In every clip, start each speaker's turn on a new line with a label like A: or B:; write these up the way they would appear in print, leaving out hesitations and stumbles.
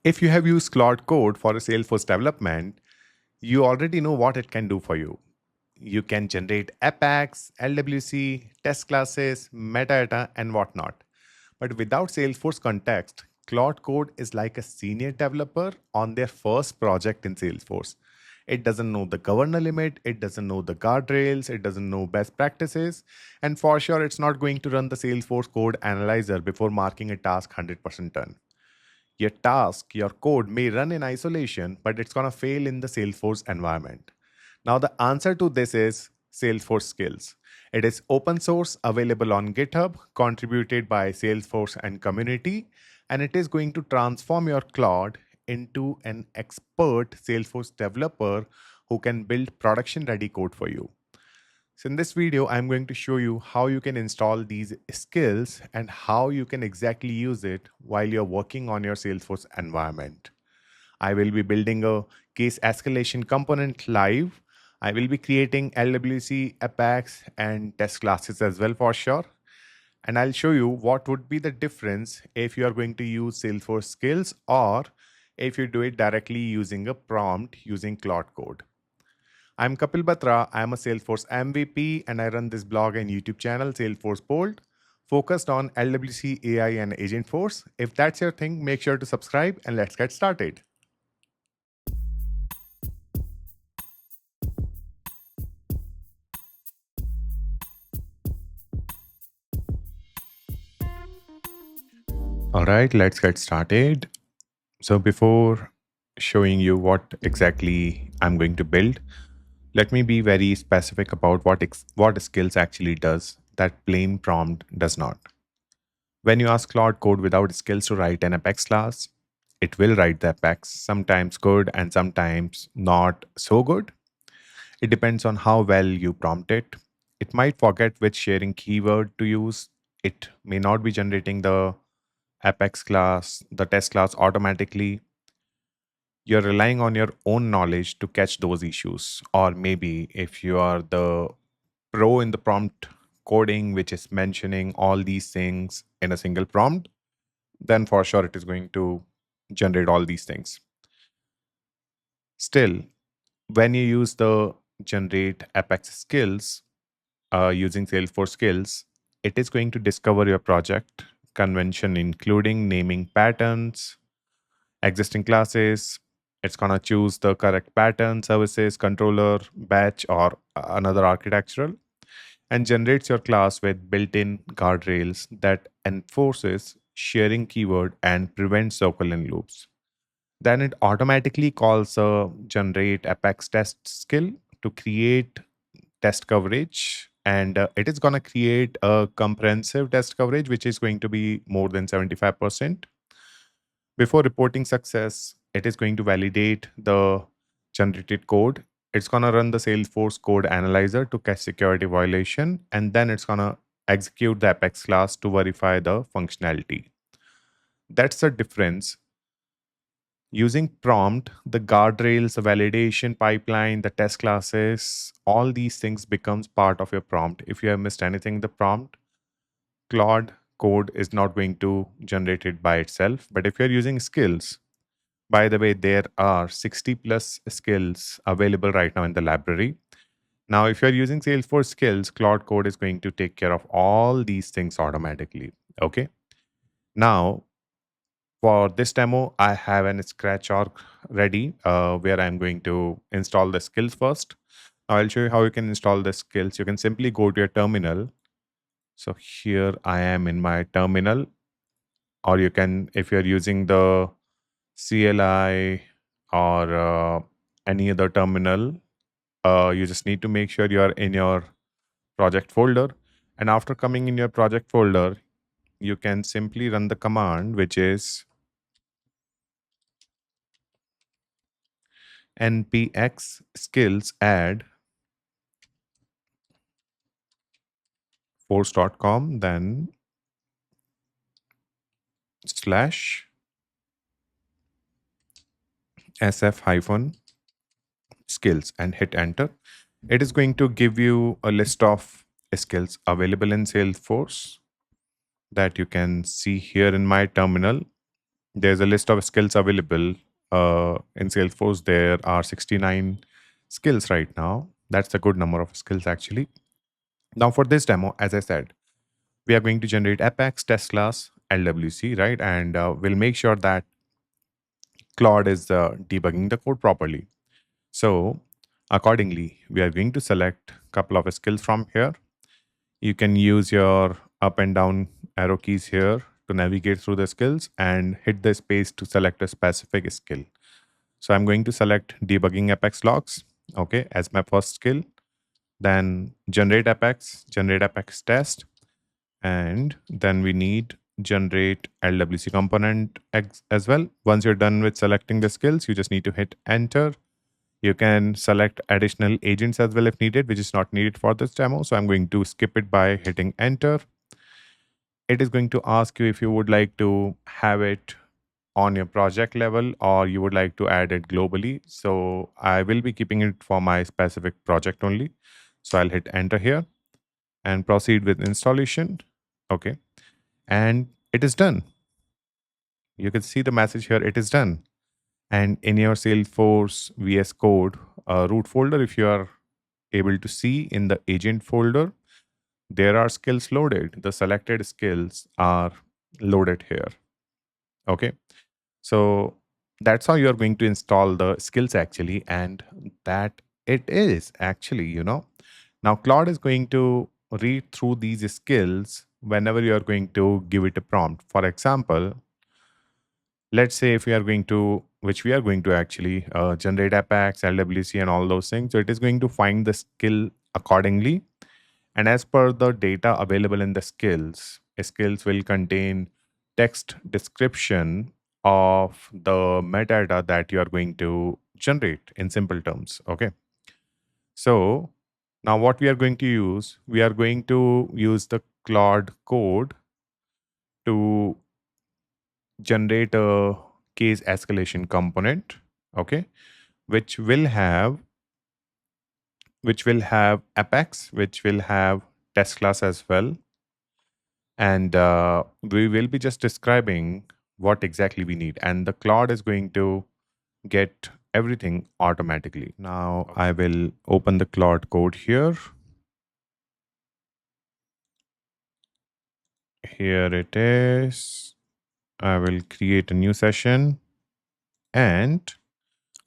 A: If you have used Claude Code for a Salesforce development, you already know what it can do for you. You can generate Apex, LWC, test classes, metadata, and whatnot. But without Salesforce context, Claude Code is like a senior developer on their first project in Salesforce. It doesn't know the governor limit, it doesn't know the guardrails, it doesn't know best practices, and for sure, it's not going to run the Salesforce Code Analyzer before marking a task 100% done. Your task, your code may run in isolation, but it's going to fail in the Salesforce environment. Now, the answer to this is Salesforce Skills. It is open source, available on GitHub, contributed by Salesforce and community, and it is going to transform your Claude into an expert Salesforce developer who can build production ready code for you. So in this video, I'm going to show you how you can install these skills and how you can exactly use it while you're working on your Salesforce environment. I will be building a case escalation component live. I will be creating LWC, Apex, and test classes as well for sure. And I'll show you what would be the difference if you are going to use Salesforce skills or if you do it directly using a prompt using Claude Code. I'm Kapil Batra. I'm a Salesforce MVP and I run this blog and YouTube channel, Salesforce Bold, focused on LWC, AI, and Agentforce. If that's your thing, make sure to subscribe and let's get started. All right, let's get started. So before showing you what exactly I'm going to build, let me be very specific about what skills actually does that plain prompt does not. When you ask Claude Code without skills to write an Apex class, it will write the Apex, sometimes good and sometimes not so good. It depends on how well you prompt it. It might forget which sharing keyword to use. It may not be generating the Apex class, the test class automatically. You're relying on your own knowledge to catch those issues. Or maybe if you are the pro in the prompt coding, which is mentioning all these things in a single prompt, then for sure it is going to generate all these things. Still, when you use the generate Apex skills using Salesforce skills, it is going to discover your project convention, including naming patterns, existing classes. It's going to choose the correct pattern, services, controller, batch, or another architectural, and generates your class with built-in guardrails that enforces sharing keyword and prevents SOQL in loops. Then it automatically calls a generate Apex test skill to create test coverage. And it is going to create a comprehensive test coverage, which is going to be more than 75%. Before reporting success, it is going to validate the generated code. It's going to run the Salesforce Code Analyzer to catch security violation, and then it's going to execute the Apex class to verify the functionality. That's the difference. Using prompt, the guardrails, the validation pipeline, the test classes, all these things becomes part of your prompt. If you have missed anything in the prompt, Claude Code is not going to generate it by itself. But if you're using skills, by the way, there are 60 plus skills available right now in the library. Now, if you're using Salesforce skills, Claude Code is going to take care of all these things automatically. Okay. Now, for this demo, I have an scratch org ready where I'm going to install the skills first. Now, I'll show you how you can install the skills. You can simply go to your terminal. So here I am in my terminal, or you can, if you're using the CLI or any other terminal, you just need to make sure you're in your project folder. And after coming in your project folder, you can simply run the command, which is npx skills add force.com, then slash sf hyphen skills and hit enter. It is going to give you a list of skills available in Salesforce that you can see here in my terminal. there's a list of skills available in Salesforce. There are 69 skills right now. That's a good number of skills actually. Now for this demo, as I said, we are going to generate Apex, test class, LWC, right? And we'll make sure that Claude is debugging the code properly. So accordingly, we are going to select a couple of skills from here. You can use your up and down arrow keys here to navigate through the skills and hit the space to select a specific skill. So I'm going to select debugging Apex logs, okay, as my first skill. Then generate Apex test, and then we need generate LWC component as well. Once you're done with selecting the skills, you just need to hit enter. You can select additional agents as well if needed, which is not needed for this demo. So I'm going to skip it by hitting enter. It is going to ask you if you would like to have it on your project level or you would like to add it globally. So I will be keeping it for my specific project only. So I'll hit enter here and proceed with installation. Okay. And it is done. You can see the message here, it is done. And in your Salesforce VS Code root folder, if you are able to see in the agent folder, there are skills loaded. The selected skills are loaded here. Okay. So that's how you're going to install the skills actually. And that it is actually, Now Claude is going to read through these skills whenever you're going to give it a prompt. For example, let's say if we are going to, which we are going to actually generate Apex, LWC, and all those things. So it is going to find the skill accordingly. And as per the data available in the skills will contain text description of the metadata that you are going to generate in simple terms. Okay. So now what we are going to use, we are going to use the Claude code to generate a case escalation component. Okay. Which will have Apex, which will have test class as well. And we will be just describing what exactly we need. And the Claude is going to get everything automatically. Now I will open the Claude code here. Here it is. I will create a new session. And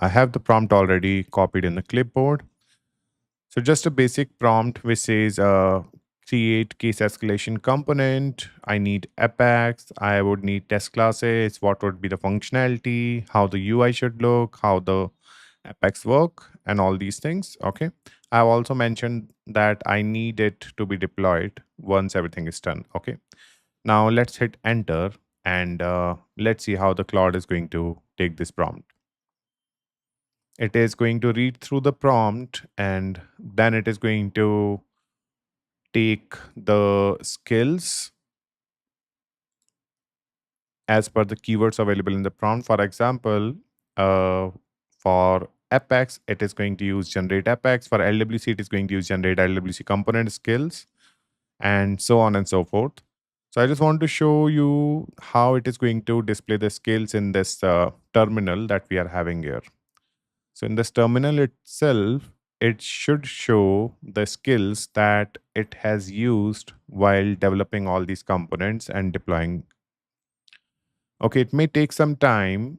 A: I have the prompt already copied in the clipboard. So just a basic prompt which says create case escalation component. I need Apex. I would need test classes. What would be the functionality? How the UI should look? How the Apex work? And all these things. Okay. I've also mentioned that I need it to be deployed once everything is done. Okay. Now let's hit enter and let's see how the Claude is going to take this prompt. It is going to read through the prompt and then it is going to take the skills as per the keywords available in the prompt. For example, for Apex, it is going to use generate Apex. For LWC, it is going to use generate LWC component skills, and so on and so forth. So I just want to show you how it is going to display the skills in this terminal that we are having here. So in this terminal itself, it should show the skills that it has used while developing all these components and deploying. Okay, it may take some time,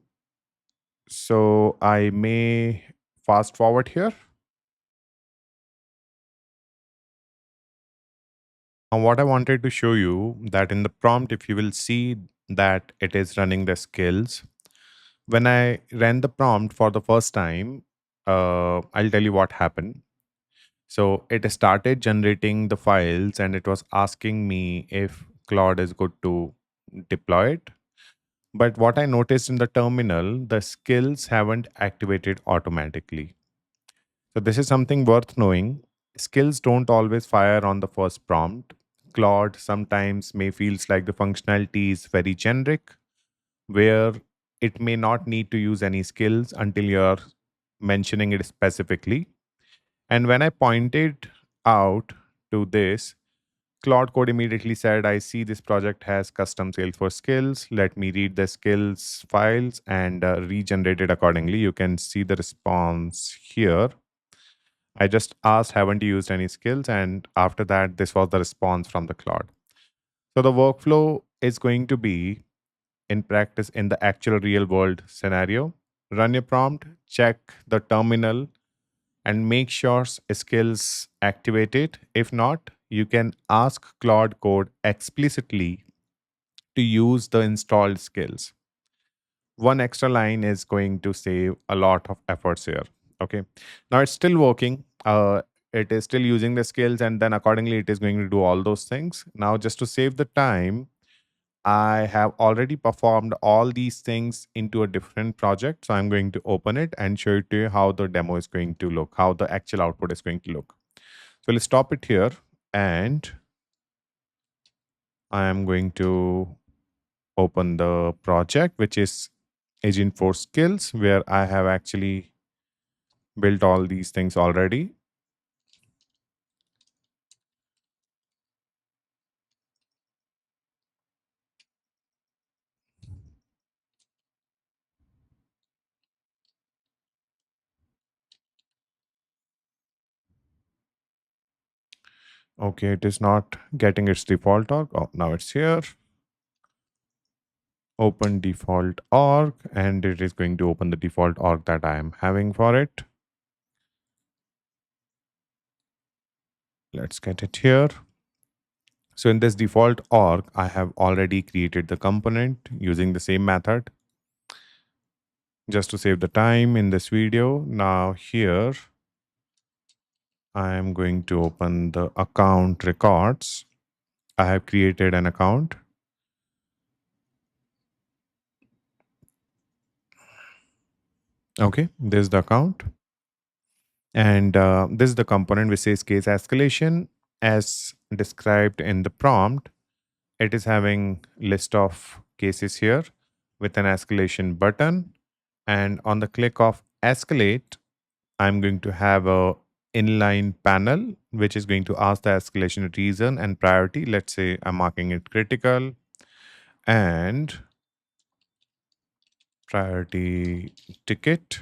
A: so I may fast forward here. Now, what I wanted to show you that in the prompt, if you will see that it is running the skills. When I ran the prompt for the first time, I'll tell you what happened. So it started generating the files and it was asking me if Claude is good to deploy it. But what I noticed in the terminal, the skills haven't activated automatically. So this is something worth knowing. Skills don't always fire on the first prompt. Claude sometimes may feels like the functionality is very generic, where it may not need to use any skills until you're mentioning it specifically. And when I pointed out to this, Claude Code immediately said, I see this project has custom Salesforce skills. Let me read the skills files and regenerate it accordingly. You can see the response here. I just asked, haven't you used any skills? And after that, this was the response from the Claude. So the workflow is going to be in practice in the actual real world scenario. Run your prompt, check the terminal, and make sure skills activated. If not, you can ask Claude Code explicitly to use the installed skills. One extra line is going to save a lot of efforts here. Okay. Now it's still working. It is still using the skills, and then accordingly, it is going to do all those things. Now, just to save the time, I have already performed all these things into a different project. So I'm going to open it and show it to you how the demo is going to look, how the actual output is going to look. So let's stop it here. And I am going to open the project, which is Agentforce Skills, where I have actually built all these things already. Okay, it is not getting its default org. Oh, now it's here. Open default org, and it is going to open the default org that I am having for it. Let's get it here. So in this default org, I have already created the component using the same method. Just to save the time in this video, now here, I am going to open the account records. I have created an account. Okay, this is the account. And this is the component which says case escalation. As described in the prompt, it is having list of cases here with an escalation button. And on the click of escalate, I'm going to have a inline panel, which is going to ask the escalation reason and priority. Let's say I'm marking it critical and priority ticket.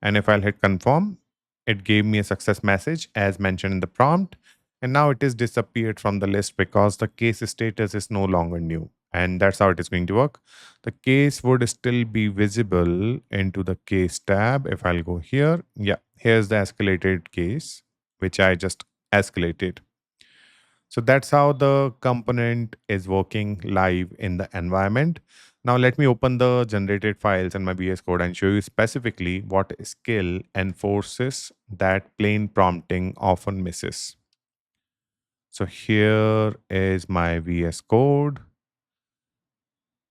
A: And if I'll hit confirm, it gave me a success message as mentioned in the prompt. And now it is disappeared from the list because the case status is no longer new. And that's how it is going to work. The case would still be visible into the case tab. If I'll go here, yeah, here's the escalated case, which I just escalated. So that's how the component is working live in the environment. Now let me open the generated files in my VS Code and show you specifically what skill enforces that plain prompting often misses. So here is my VS Code.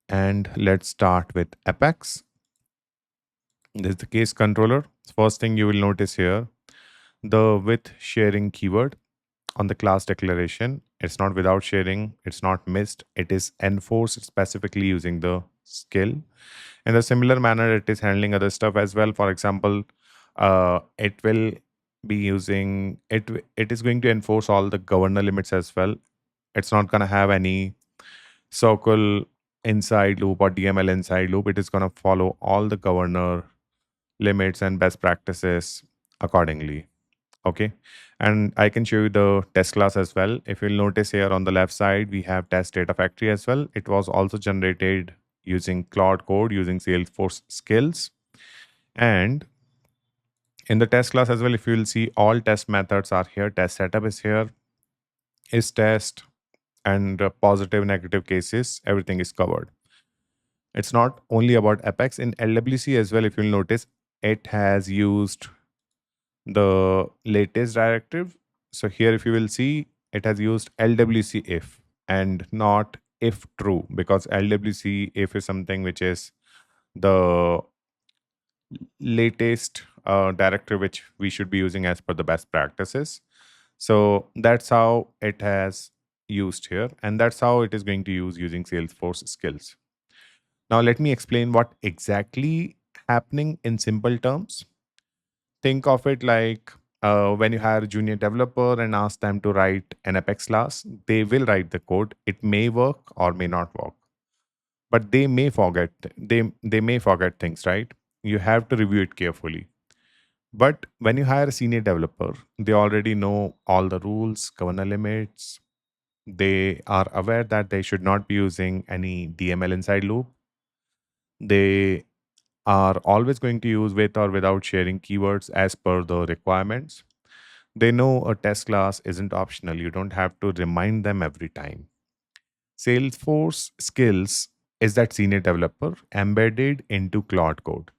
A: And let's start with Apex. This is the case controller. First thing you will notice here, the with sharing keyword on the class declaration. It's not without sharing, it's not missed, it is enforced specifically using the skill. In a similar manner, it is handling other stuff as well. For example, it will be using it, it is going to enforce all the governor limits as well. It's not going to have any SOQL inside loop or DML inside loop. It is going to follow all the governor limits and best practices accordingly. Okay. And I can show you the test class as well. If you'll notice here on the left side, we have test data factory as well. It was also generated using Claude Code, using Salesforce Skills. And in the test class as well, if you will see, all test methods are here. Test setup is here, is test, and positive, negative cases, everything is covered. It's not only about Apex. In LWC as well, if you'll notice, it has used the latest directive. So here, if you will see, it has used LWC if and not if true, because LWC if is something which is the latest directive which we should be using as per the best practices. So that's how it has used here, and that's how it is going to use using Salesforce skills. Now let me explain what exactly happening in simple terms. Think of it like When you hire a junior developer and ask them to write an Apex class, they will write the code. It may work or may not work, but they may forget things, right? You have to review it carefully. But when you hire a senior developer, they already know all the rules, governor limits. They are aware that they should not be using any DML inside loop. They are always going to use with or without sharing keywords as per the requirements. They know a test class isn't optional. You don't have to remind them every time. Salesforce Skills is that senior developer embedded into Claude Code.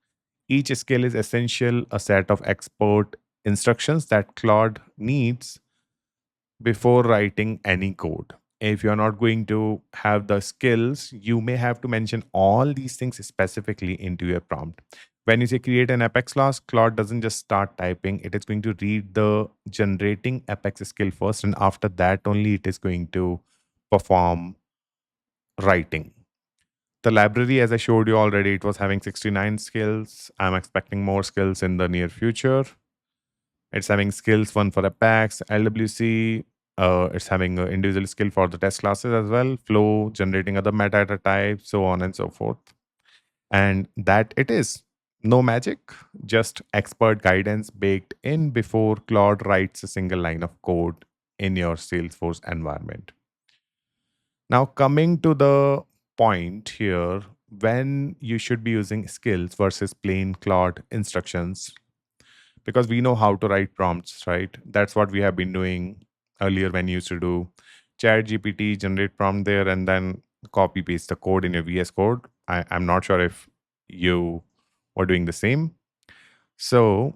A: Each skill is essential, a set of expert instructions that Claude needs before writing any code. If you're not going to have the skills, you may have to mention all these things specifically into your prompt. When you say create an Apex class, Claude doesn't just start typing, it is going to read the generating Apex skill first, and after that, only it is going to perform writing. The library, as I showed you already, it was having 69 skills. I'm expecting more skills in the near future. It's having skills one for Apex, LWC. It's having an individual skill for the test classes as well, flow, generating other metadata types, so on and so forth. And that it is. No magic, just expert guidance baked in before Claude writes a single line of code in your Salesforce environment. Now, coming to the point here, when you should be using skills versus plain Claude instructions, because we know how to write prompts, right? That's what we have been doing earlier when you used to do chat GPT, generate prompt there, and then copy paste the code in your VS Code. I'm not sure if you were doing the same. So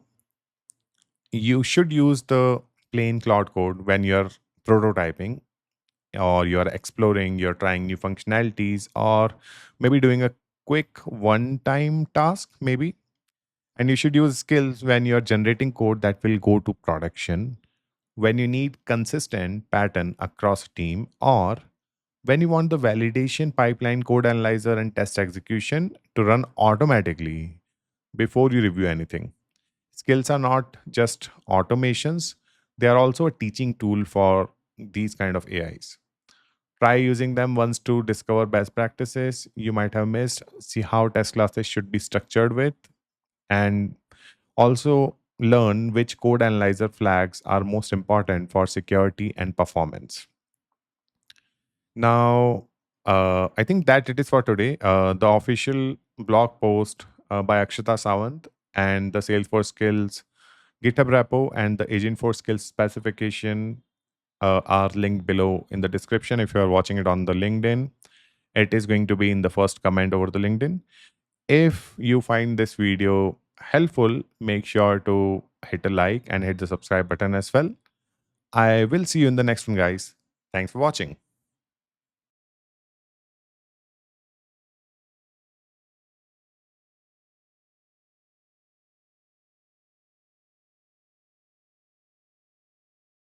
A: you should use the plain Claude code when you're prototyping or you're exploring, you're trying new functionalities, or maybe doing a quick one time task, maybe. And you should use skills when you're generating code that will go to production, when you need consistent pattern across a team, or when you want the validation pipeline, code analyzer, and test execution to run automatically before you review anything. Skills are not just automations, they are also a teaching tool for these kind of AIs. Try using them once to discover best practices you might have missed, see how test classes should be structured with, and also learn which code analyzer flags are most important for security and performance. Now, I think that it is for today. The official blog post by Akshata Sawant and the Salesforce Skills GitHub repo and the Agentforce Skills specification are linked below in the description. If you are watching it on the LinkedIn, it is going to be in the first comment over the LinkedIn. If you find this video helpful, make sure to hit a like and hit the subscribe button as well. I will see you in the next one, guys. Thanks for watching.